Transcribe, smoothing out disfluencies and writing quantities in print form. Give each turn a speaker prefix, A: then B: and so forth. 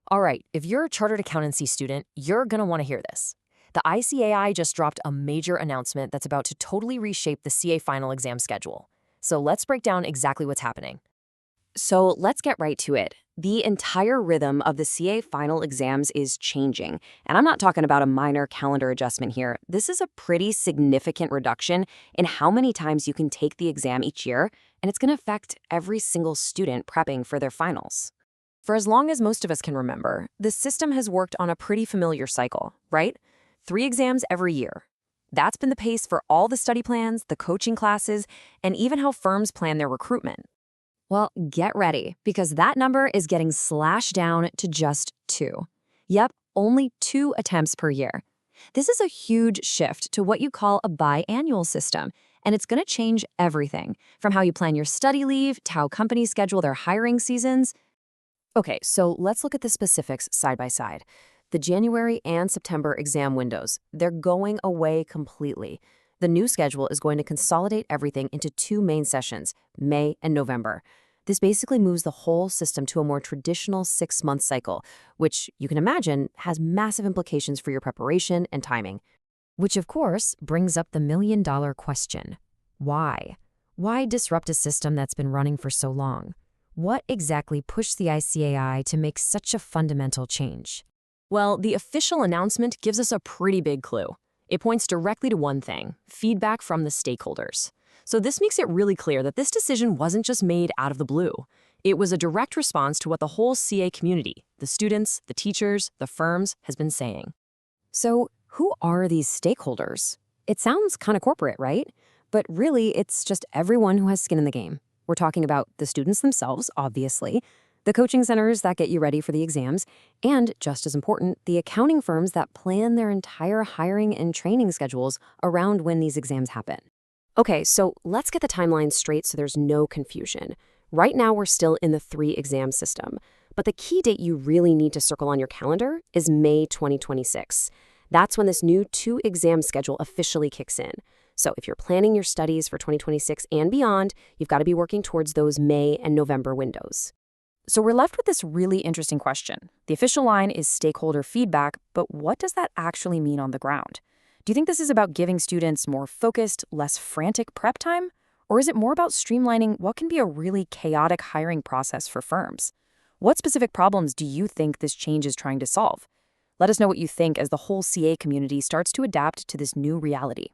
A: All right, if you're a chartered accountancy student, you're going to want to hear this. The ICAI just dropped a major announcement that's about to totally reshape the CA final exam schedule. So let's break down exactly what's happening.
B: So let's get right to it. The entire rhythm of the CA final exams is changing. And I'm not talking about a minor calendar adjustment here. This is a pretty significant reduction in how many times you can take the exam each year, and it's going to affect every single student prepping for their finals.
A: For as long as most of us can remember, the system has worked on a pretty familiar cycle, right? 3 exams every year. That's been the pace for all the study plans, the coaching classes, and even how firms plan their recruitment. Well, get ready, because that number is getting slashed down to just 2. Yep, only 2 attempts per year. This is a huge shift to what you call a biannual system, and it's going to change everything, from how you plan your study leave to how companies schedule their hiring seasons. Okay, so let's look at the specifics side by side. The January and September exam windows, they're going away completely. The new schedule is going to consolidate everything into 2 main sessions, May and November. This basically moves the whole system to a more traditional 6-month cycle, which you can imagine has massive implications for your preparation and timing. Which, of course, brings up the million-dollar question. Why? Why disrupt a system that's been running for so long? What exactly pushed the ICAI to make such a fundamental change? Well, the official announcement gives us a pretty big clue. It points directly to one thing: feedback from the stakeholders. So this makes it really clear that this decision wasn't just made out of the blue. It was a direct response to what the whole CA community, the students, the teachers, the firms, has been saying. So who are these stakeholders? It sounds kind of corporate, right? But really, it's just everyone who has skin in the game. We're talking about the students themselves, obviously, the coaching centers that get you ready for the exams, and, just as important, the accounting firms that plan their entire hiring and training schedules around when these exams happen. Okay, so let's get the timeline straight so there's no confusion. Right now, we're still in the 3-exam system, but the key date you really need to circle on your calendar is May 2026. That's when this new 2-exam schedule officially kicks in. So if you're planning your studies for 2026 and beyond, you've got to be working towards those May and November windows. So we're left with this really interesting question. The official line is stakeholder feedback, but what does that actually mean on the ground? Do you think this is about giving students more focused, less frantic prep time? Or is it more about streamlining what can be a really chaotic hiring process for firms? What specific problems do you think this change is trying to solve? Let us know what you think as the whole CA community starts to adapt to this new reality.